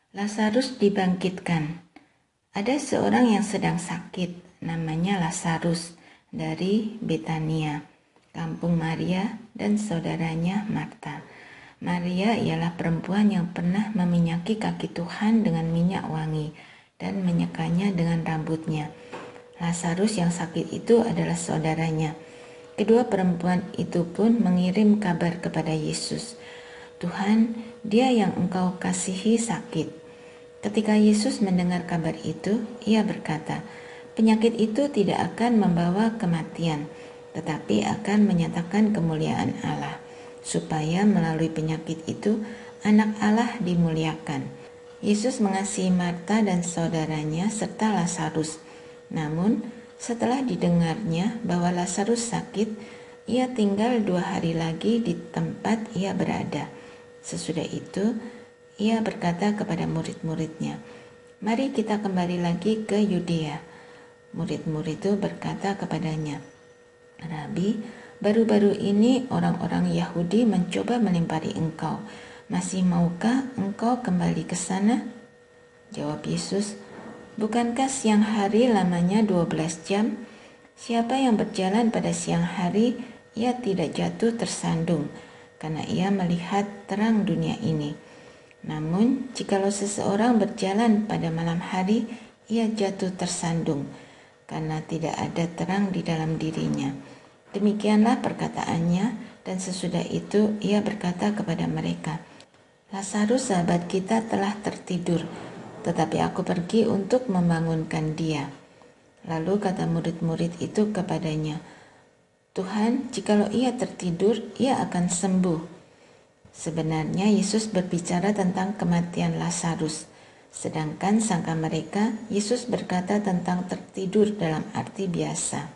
Lazarus dibangkitkan. Ada seorang yang sedang sakit, namanya Lazarus, dari Betania, kampung Maria dan saudaranya Marta. Maria ialah perempuan yang pernah meminyaki kaki Tuhan dengan minyak wangi dan menyekanya dengan rambutnya. Lazarus yang sakit itu adalah saudaranya. Kedua perempuan itu pun mengirim kabar kepada Yesus. Tuhan, dia yang engkau kasihi sakit. Ketika Yesus mendengar kabar itu, ia berkata, penyakit itu tidak akan membawa kematian, tetapi akan menyatakan kemuliaan Allah, supaya melalui penyakit itu anak Allah dimuliakan. Yesus mengasihi Marta dan saudaranya serta Lazarus. Namun, setelah didengarnya bahwa Lazarus sakit, ia tinggal 2 hari lagi di tempat ia berada. Sesudah itu, ia berkata kepada murid-muridnya, "Mari kita kembali lagi ke Yudea." Murid-murid itu berkata kepadanya, "Rabi, baru-baru ini orang-orang Yahudi mencoba melempari engkau. Masih maukah engkau kembali ke sana?" Jawab Yesus, "Bukankah siang hari lamanya 12 jam? Siapa yang berjalan pada siang hari, ia tidak jatuh tersandung, karena ia melihat terang dunia ini. Namun, jikalau seseorang berjalan pada malam hari, ia jatuh tersandung, karena tidak ada terang di dalam dirinya." Demikianlah perkataannya, dan sesudah itu ia berkata kepada mereka, "Lazarus sahabat kita telah tertidur, tetapi aku pergi untuk membangunkan dia." Lalu kata murid-murid itu kepadanya, "Tuhan, jikalau ia tertidur, ia akan sembuh." Sebenarnya Yesus berbicara tentang kematian Lazarus, sedangkan sangka mereka Yesus berkata tentang tertidur dalam arti biasa.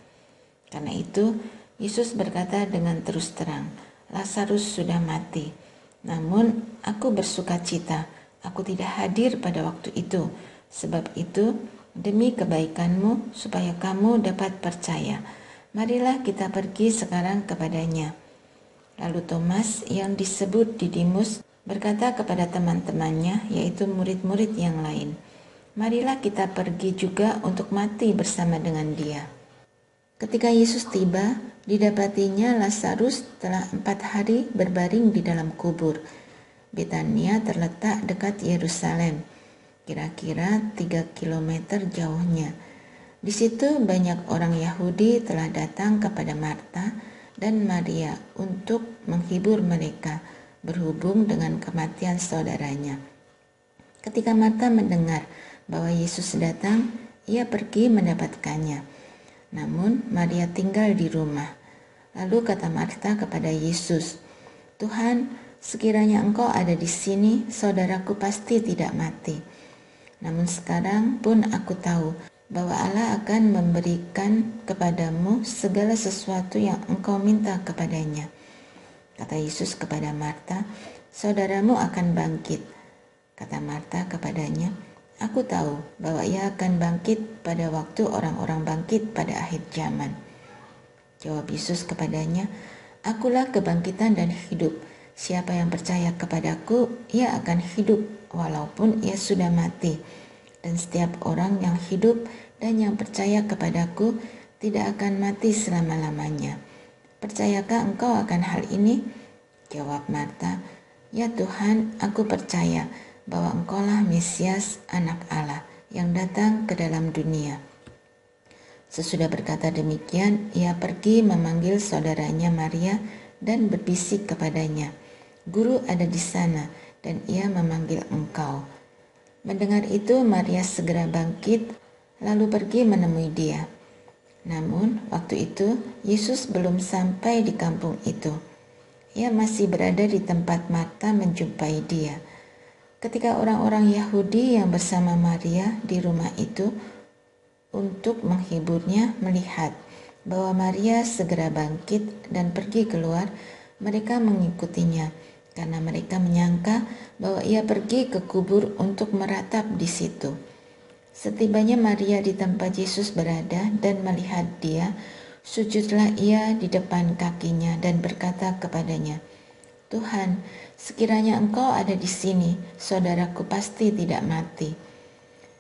Karena itu, Yesus berkata dengan terus terang, "Lazarus sudah mati. Namun aku bersuka cita, aku tidak hadir pada waktu itu. Sebab itu, demi kebaikanmu, supaya kamu dapat percaya, marilah kita pergi sekarang kepadanya." Lalu Thomas yang disebut Didimus berkata kepada teman-temannya, yaitu murid-murid yang lain, "Marilah kita pergi juga untuk mati bersama dengan dia." Ketika Yesus tiba, didapatinya Lazarus telah 4 hari berbaring di dalam kubur. Betania terletak dekat Yerusalem, kira-kira 3 kilometer jauhnya. Di situ banyak orang Yahudi telah datang kepada Marta dan Maria untuk menghibur mereka berhubung dengan kematian saudaranya. Ketika Marta mendengar bahwa Yesus datang, ia pergi mendapatkannya. Namun Maria tinggal di rumah. Lalu kata Marta kepada Yesus, "Tuhan, sekiranya engkau ada di sini, saudaraku pasti tidak mati. Namun sekarang pun aku tahu bahwa Allah akan memberikan kepadamu segala sesuatu yang engkau minta kepadanya." Kata Yesus kepada Marta, "Saudaramu akan bangkit." Kata Marta kepadanya, "Aku tahu bahwa ia akan bangkit pada waktu orang-orang bangkit pada akhir zaman." Jawab Yesus kepadanya, "Akulah kebangkitan dan hidup. Siapa yang percaya kepadaku, ia akan hidup walaupun ia sudah mati. Dan setiap orang yang hidup dan yang percaya kepadaku tidak akan mati selama-lamanya. Percayakah engkau akan hal ini?" Jawab Marta, "Ya Tuhan, aku percaya bahwa engkaulah Mesias, anak Allah, yang datang ke dalam dunia." Sesudah berkata demikian, ia pergi memanggil saudaranya Maria dan berbisik kepadanya, "Guru ada di sana dan ia memanggil engkau." Mendengar itu, Maria segera bangkit, lalu pergi menemui dia. Namun, waktu itu Yesus belum sampai di kampung itu. Ia masih berada di tempat Marta menjumpai dia. Ketika orang-orang Yahudi yang bersama Maria di rumah itu untuk menghiburnya melihat bahwa Maria segera bangkit dan pergi keluar, mereka mengikutinya, karena mereka menyangka bahwa ia pergi ke kubur untuk meratap di situ. Setibanya Maria di tempat Yesus berada dan melihat dia, sujudlah ia di depan kakinya dan berkata kepadanya, "Tuhan, sekiranya Engkau ada di sini, saudaraku pasti tidak mati."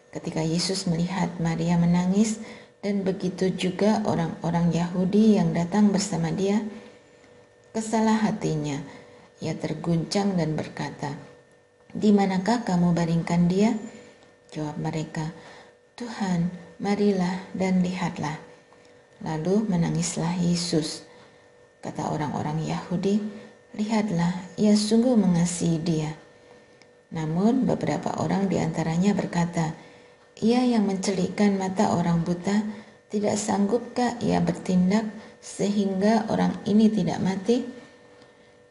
Ketika Yesus melihat Maria menangis, dan begitu juga orang-orang Yahudi yang datang bersama dia, kesalah hatinya. Ia terguncang dan berkata, "Di manakah kamu baringkan dia?" Jawab mereka, "Tuhan, marilah dan lihatlah." Lalu menangislah Yesus. Kata orang-orang Yahudi, "Lihatlah, ia sungguh mengasihi dia." Namun beberapa orang di antaranya berkata, "Ia yang mencelikkan mata orang buta, tidak sanggupkah ia bertindak sehingga orang ini tidak mati?"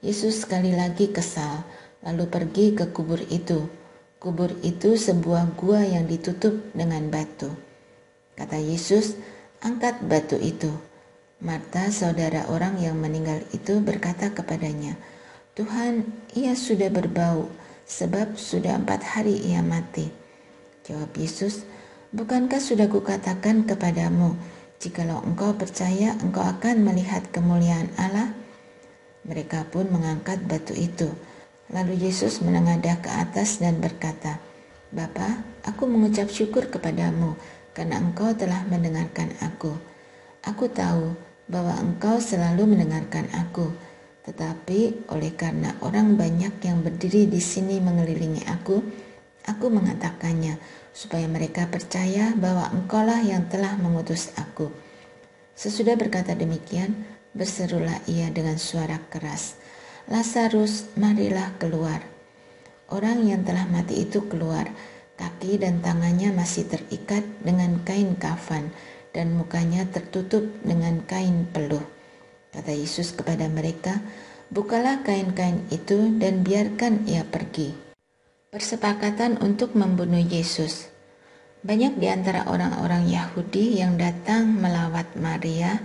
Yesus sekali lagi kesal, lalu pergi ke kubur itu. Kubur itu sebuah gua yang ditutup dengan batu. Kata Yesus, "Angkat batu itu." Marta, saudara orang yang meninggal itu, berkata kepadanya, "Tuhan, ia sudah berbau, sebab sudah 4 hari ia mati." Jawab Yesus, "Bukankah sudah kukatakan kepadamu, jikalau engkau percaya, engkau akan melihat kemuliaan Allah?" Mereka pun mengangkat batu itu. Lalu Yesus menengadah ke atas dan berkata, "Bapa, aku mengucap syukur kepadamu karena engkau telah mendengarkan aku. Aku tahu bahwa engkau selalu mendengarkan aku, tetapi oleh karena orang banyak yang berdiri di sini mengelilingi aku mengatakannya, supaya mereka percaya bahwa engkaulah yang telah mengutus aku." Sesudah berkata demikian, berserulah ia dengan suara keras, "Lazarus, marilah keluar." Orang yang telah mati itu keluar, kaki dan tangannya masih terikat dengan kain kafan, dan mukanya tertutup dengan kain peluh. Kata Yesus kepada mereka, "Bukalah kain-kain itu dan biarkan ia pergi." Persepakatan untuk membunuh Yesus. Banyak di antara orang-orang Yahudi yang datang melawat Maria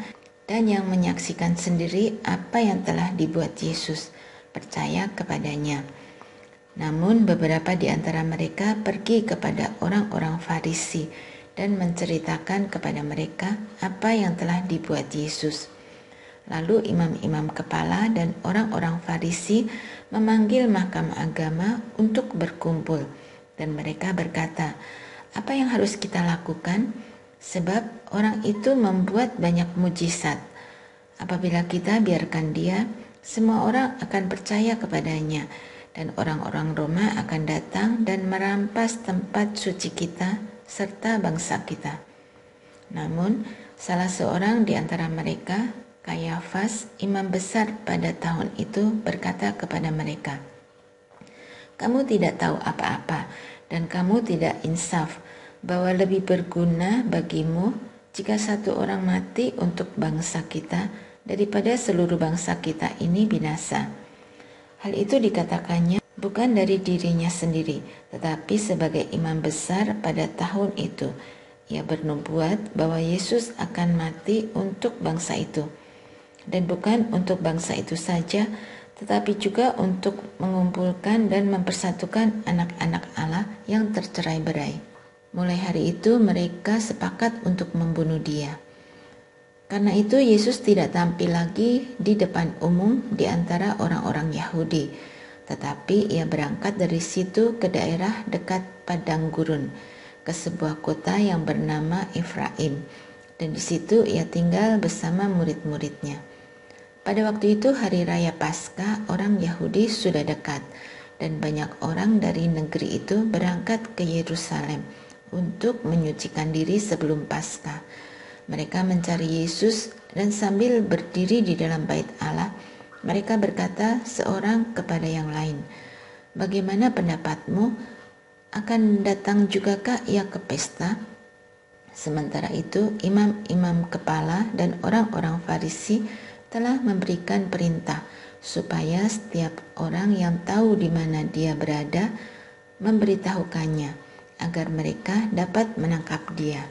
dan yang menyaksikan sendiri apa yang telah dibuat Yesus, percaya kepadanya. Namun beberapa di antara mereka pergi kepada orang-orang Farisi dan menceritakan kepada mereka apa yang telah dibuat Yesus. Lalu imam-imam kepala dan orang-orang Farisi memanggil mahkamah agama untuk berkumpul, dan mereka berkata, "Apa yang harus kita lakukan? Sebab orang itu membuat banyak mujizat. Apabila kita biarkan dia, semua orang akan percaya kepadanya, dan orang-orang Roma akan datang dan merampas tempat suci kita serta bangsa kita." Namun, salah seorang di antara mereka, Kayafas, imam besar pada tahun itu, berkata kepada mereka, "Kamu tidak tahu apa-apa, dan kamu tidak insaf, bahwa lebih berguna bagimu jika satu orang mati untuk bangsa kita daripada seluruh bangsa kita ini binasa." Hal itu dikatakannya bukan dari dirinya sendiri, tetapi sebagai imam besar pada tahun itu. Ia bernubuat bahwa Yesus akan mati untuk bangsa itu, dan bukan untuk bangsa itu saja, tetapi juga untuk mengumpulkan dan mempersatukan anak-anak Allah yang tercerai-berai. Mulai hari itu mereka sepakat untuk membunuh dia. Karena itu Yesus tidak tampil lagi di depan umum di antara orang-orang Yahudi, tetapi ia berangkat dari situ ke daerah dekat padang gurun, ke sebuah kota yang bernama Efraim, dan di situ ia tinggal bersama murid-muridnya. Pada waktu itu hari raya Paskah orang Yahudi sudah dekat, dan banyak orang dari negeri itu berangkat ke Yerusalem untuk menyucikan diri sebelum Paskah. Mereka mencari Yesus, dan sambil berdiri di dalam bait Allah, mereka berkata seorang kepada yang lain, "Bagaimana pendapatmu? Akan datang jugakah ia ke pesta?" Sementara itu imam-imam kepala dan orang-orang Farisi telah memberikan perintah supaya setiap orang yang tahu di mana dia berada memberitahukannya, agar mereka dapat menangkap dia.